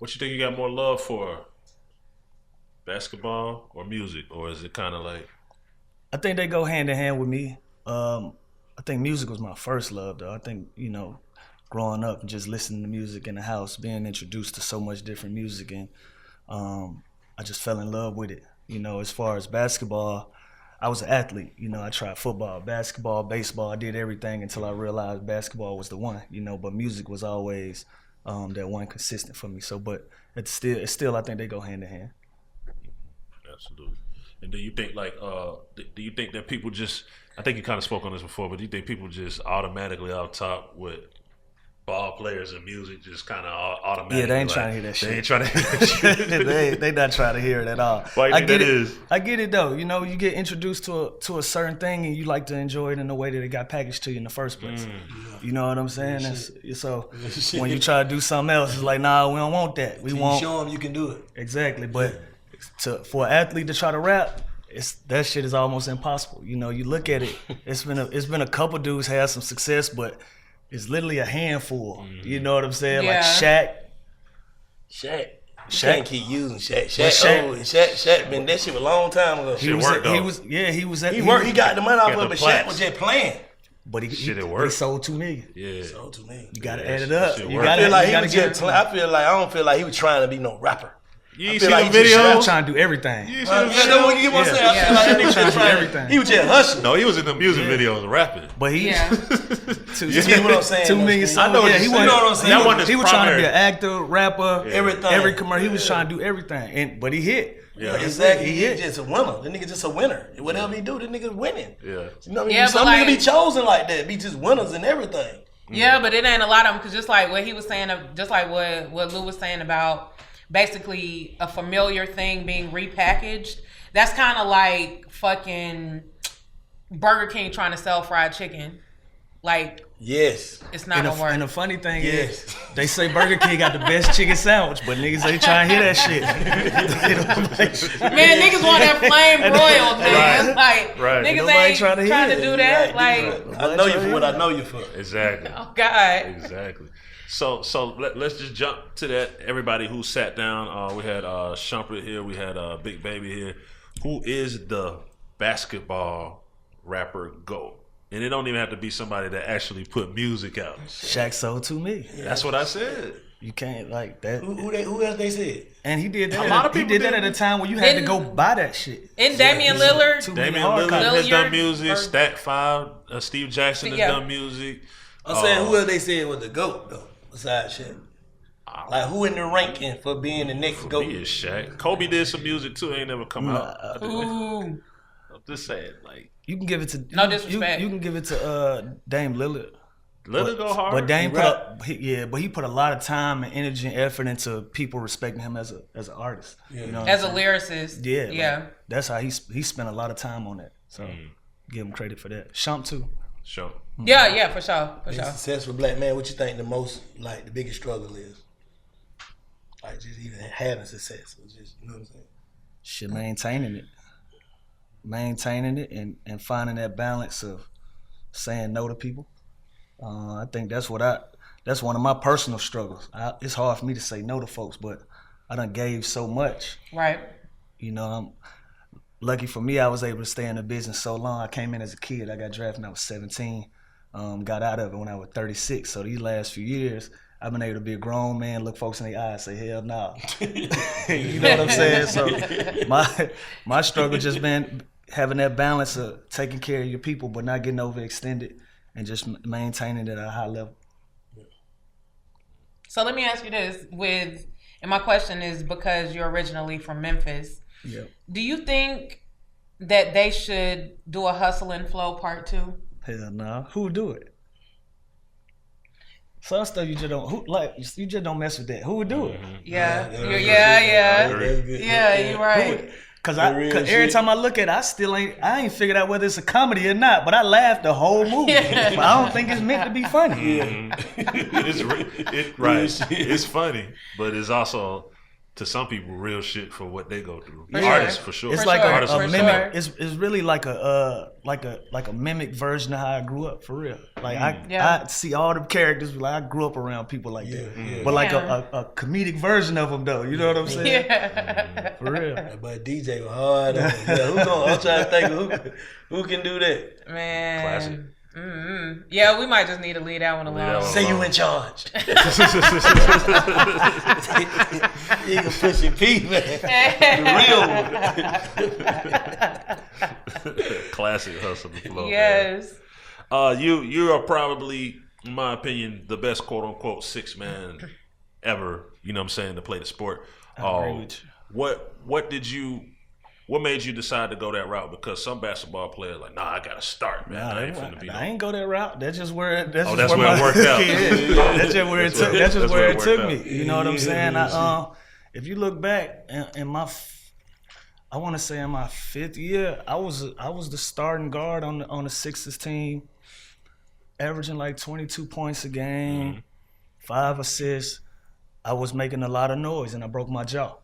What you think you got more love for? Basketball or music? Or is it kind of like... I think they go hand in hand with me. I think music was my first love, though. I think, growing up and just listening to music in the house, being introduced to so much different music, and I just fell in love with it. As far as basketball, I was an athlete. I tried football, basketball, baseball. I did everything until I realized basketball was the one. But music was always that one consistent for me. So, but it's still, I think they go hand in hand. Absolutely. And do you think do you think that people just, I think you kind of spoke on this before, but do you think people just automatically off top with ball players and music just kind of automatically? Yeah, they ain't trying to hear that shit. They ain't trying to hear that shit. they not trying to hear it at all. Why you think that is? I get it though. You get introduced to a certain thing and you like to enjoy it in the way that it got packaged to you in the first place. You know what I'm saying? So when you try to do something else, it's like, nah, we don't want that. We want. Show them you can do it. Exactly, but for an athlete to try to rap, that shit is almost impossible. You look at it. It's been a couple dudes had some success, but it's literally a handful. You know what I'm saying? Yeah. Like Shaq. You can't keep using Shaq. Shaq been that shit a long time ago. He got the money off of it, the but plaques. Shaq was just playing. But he worked. sold $2 million. Yeah. Sold $2 million. You gotta add it up. Shit You worked. gotta, I don't feel like he was trying to be no rapper. You ain't feel see like the he just video? I'm trying to do everything. You ain't You see the know video? what you want to say? I feel like that nigga just trying everything. He was just hustling. No, he was in the music videos rapping. But he, Yeah. You get what I'm saying? $2 million. I know what he you know what I'm saying. That wasn't his He was trying to be primary. an actor, rapper, Everything. every commercial. He was trying to do everything, but he hit. Yeah. Exactly. He He hit. just a winner. The nigga just a winner. Whatever he do, the nigga winning. Yeah. You know what I mean? Yeah, Some but nigga be like- chosen like that. Be just winners and everything. Yeah, but it ain't a lot of them, because just like what he was saying, just like what Lou was saying about basically a familiar thing being repackaged, that's kind of like fucking Burger King trying to sell fried chicken. Like, Yes. it's not gonna work. And the funny thing Yes. is, they say Burger King got the best chicken sandwich, but niggas ain't trying to hear that shit. Man, niggas want that flame broiled, man. Like, Right. niggas Nobody ain't trying to trying hear to it. do that. Right. Like, I know you for what I know you for. Exactly. oh God. Exactly. So let's just jump to that. Everybody who sat down, we had Shumpert here, we had Big Baby here. Who is the basketball rapper GOAT? And it don't even have to be somebody that actually put music out. Shaq sold $2 million. That's what I said. You can't like that. Who else they said? And he did that. A lot of he people did that did. at a time when you had to go buy that shit. And Damian Lillard, $2 Damian million hard Lillard copy. has done Lillard, music. or- Stack 5, Steve Jackson has Yeah. done music. I'm saying who else they said was the GOAT though, besides Shaq. Like who in the ranking for being the next For GOAT? me, it's Shaq. Kobe did some music too. Ain't never come out. ooh, I'm just saying, like You can give it to No disrespect. You can give it to Dame Lillard. let it go hard. But Dame He he put a lot of time and energy and effort into people respecting him as an artist. You know what as a I'm saying? lyricist. Yeah, Yeah. like, that's how he spent a lot of time on that. So give him credit for that. Shump too. Sure. Yeah, for sure. For Being sure. a successful black man, what you think the most, like, the biggest struggle is? Like, just even having success. Or just, you know what I'm saying? Shit, maintaining it and finding that balance of saying no to people. I think that's one of my personal struggles. It's hard for me to say no to folks, but I done gave so much. Right. You know, I'm lucky for me, I was able to stay in the business so long. I came in as a kid. I got drafted when I was 17. Got out of it when I was 36. So these last few years, I've been able to be a grown man, look folks in the eye and say, hell no. You know what I'm saying? So my struggle just been having that balance of taking care of your people but not getting overextended and just maintaining it at a high level. So let me ask you this, and my question is because you're originally from Memphis. Yeah. Do you think that they should do a Hustle and Flow Part 2? Hell no. Who would do it? Some stuff you just don't mess with that. Who would do it? Yeah. Yeah, Yeah. That's good. Yeah, you're right. Cause The real every shit. time I look at it, I ain't figured out whether it's a comedy or not, but I laughed the whole movie. But I don't think it's meant to be funny. Right. It's funny, but it's also to some people real shit for what they go through. For Artists sure. for sure. It's For like sure, a for mimic. sure. It's really like a mimic version of how I grew up for real. Like I see all the characters. Like I grew up around people like that, but like a comedic version of them though. You know what I'm saying? Yeah. For real. But DJ was hard on it. Yeah, I'm trying to think of who can do that. Man. Classic. Mm-hmm. Yeah, we might just need to leave that one alone. Say you in charge. You can push your P, man. The real one. Classic hustle and flow. Yes. Man. You are probably, in my opinion, the best quote unquote 6-man ever. You know what I'm saying, to play the sport. I agree with you. What made you decide to go that route? Because some basketball players like, I gotta start, man. Nah, I ain't go that route. That's just where it. That's where just it where worked out. That's just where it took. That's just where it took worked me. out. You know what I'm saying? If you look back in my, I want to say in my 5th year, I was the starting guard on the Sixers team, averaging like 22 points a game, 5 assists. I was making a lot of noise, and I broke my jaw.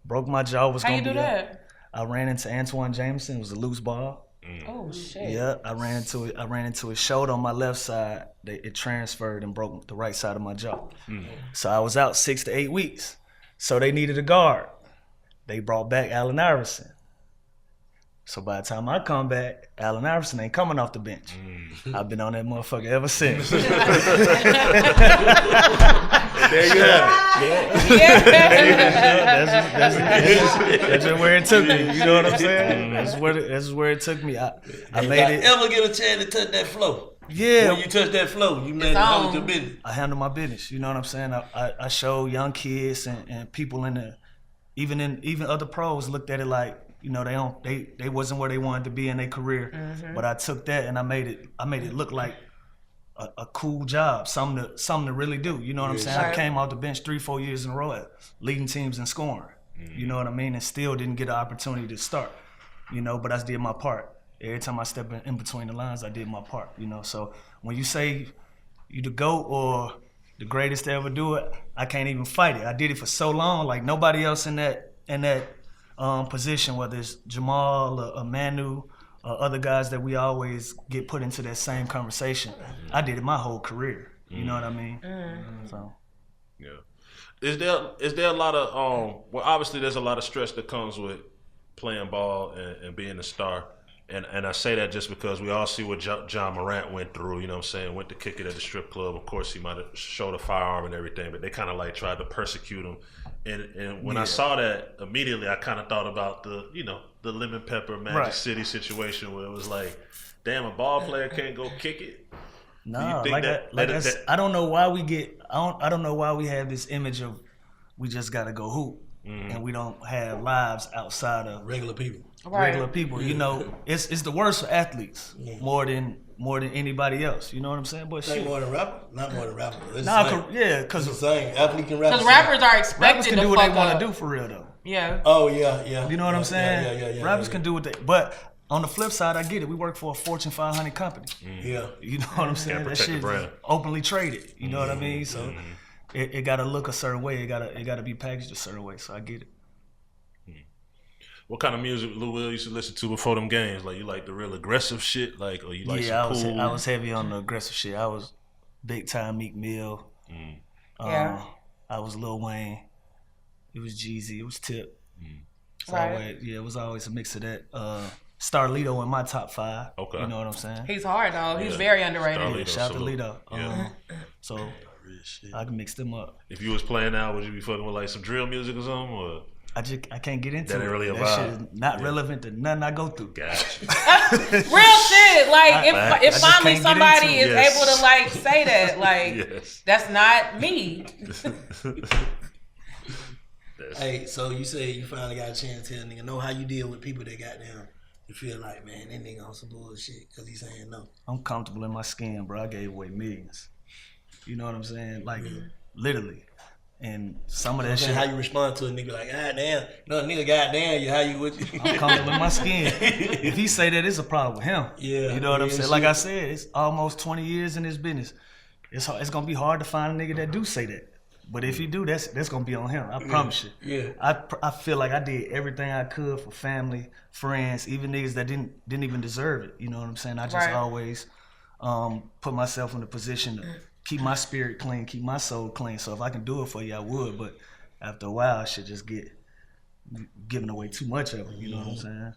Broke my jaw. Was How gonna you do be that? I ran into Antoine Jameson. It was a loose ball. Oh shit. Yeah, I ran into his shoulder on my left side. It transferred and broke the right side of my jaw. So I was out 6 to 8 weeks. So they needed a guard. They brought back Allen Iverson. So by the time I come back, Allen Iverson ain't coming off the bench. I've been on that motherfucker ever since. There you have That's just where it took me. You know what I'm saying? That's where it took me. I made it. Ever get a chance to touch that flow? Yeah. When you touch that flow, you man handle your business. I handle my business. You know what I'm saying? I show young kids and people even other pros looked at it like, you know, they wasn't where they wanted to be in their career. But I took that and I made it look like a cool job, something to really do. You know what I'm saying? Right. I came off the bench 3-4 years in a row leading teams in scoring. You know what I mean? And still didn't get an opportunity to start. You know, but I did my part. Every time I step in between the lines, I did my part. You know, so when you say you the GOAT or the greatest to ever do it, I can't even fight it. I did it for so long, like nobody else in that position, whether it's Jamal or Manu or other guys that we always get put into that same conversation. I did it my whole career. You know what I mean? So. Yeah. Is there a lot of well, obviously there's a lot of stress that comes with playing ball and being a star. And I say that just because we all see what John Morant went through, you know what I'm saying, went to kick it at the strip club. Of course, he might have showed a firearm and everything, but they kind of like tried to persecute him. And when I saw that, immediately I kind of thought about the Lemon Pepper Magic City situation where it was like, damn, a ball player can't go kick it. No, I don't know why I don't know why we have this image of we just gotta go hoop and we don't have lives outside of regular people. Regular people, you know, it's the worst for athletes more than anybody else. You know what I'm saying? But shit, more than rapper, not more than rapper. Because the same athlete can rap. Because rappers are expected rappers can to do what fuck they want up. to do for real though. Yeah. Oh yeah. You know what I'm saying? Yeah. Rappers can do what they. But on the flip side, I get it. We work for a Fortune 500 company. Yeah. You know what I'm saying? That shit is openly traded. You know what I mean? So it got to look a certain way. It got to be packaged a certain way. So I get it. What kind of music Lil Will used to listen to before them games? Like, you like the real aggressive shit, like, or you like some cool? I was heavy on the aggressive shit. I was big time Meek Mill. Yeah. I was Lil Wayne. It was Jeezy. It was Tip. Right. It was always a mix of that. Starlito in my top 5. Okay. You know what I'm saying? He's hard though. He's very underrated. Starlito, Shout out to salute. Lito. So I can mix them up. If you was playing out, would you be fucking with like some drill music or something? Or? I can't get into that it. Ain't really a that vibe. shit is not relevant to nothing I go through. Gotcha. Real shit. Like if finally can't get somebody into is it. able to like say that, like Yes. that's not me. Hey, so you say you finally got a chance to tell a nigga know how you deal with people that got down. You feel like, man, that nigga on some bullshit because he's saying no. I'm comfortable in my skin, bro. I gave away millions. You know what I'm saying? Like literally. And some of that shit. How you respond to a nigga like, God damn, no nigga, God damn you, how you would you? I'm comfortable in my skin. If he say that, it's a problem with him. Yeah. You know what I'm saying? shit. Like I said, it's almost 20 years in this business. It's gonna be hard to find a nigga that do say that. But if he do, that's gonna be on him. I promise you. Yeah. I feel like I did everything I could for family, friends, even niggas that didn't even deserve it. You know what I'm saying? I just always put myself in a position to keep my spirit clean, keep my soul clean. So if I can do it for you, I would. But after a while, I should just get giving away too much of it. You know what I'm saying?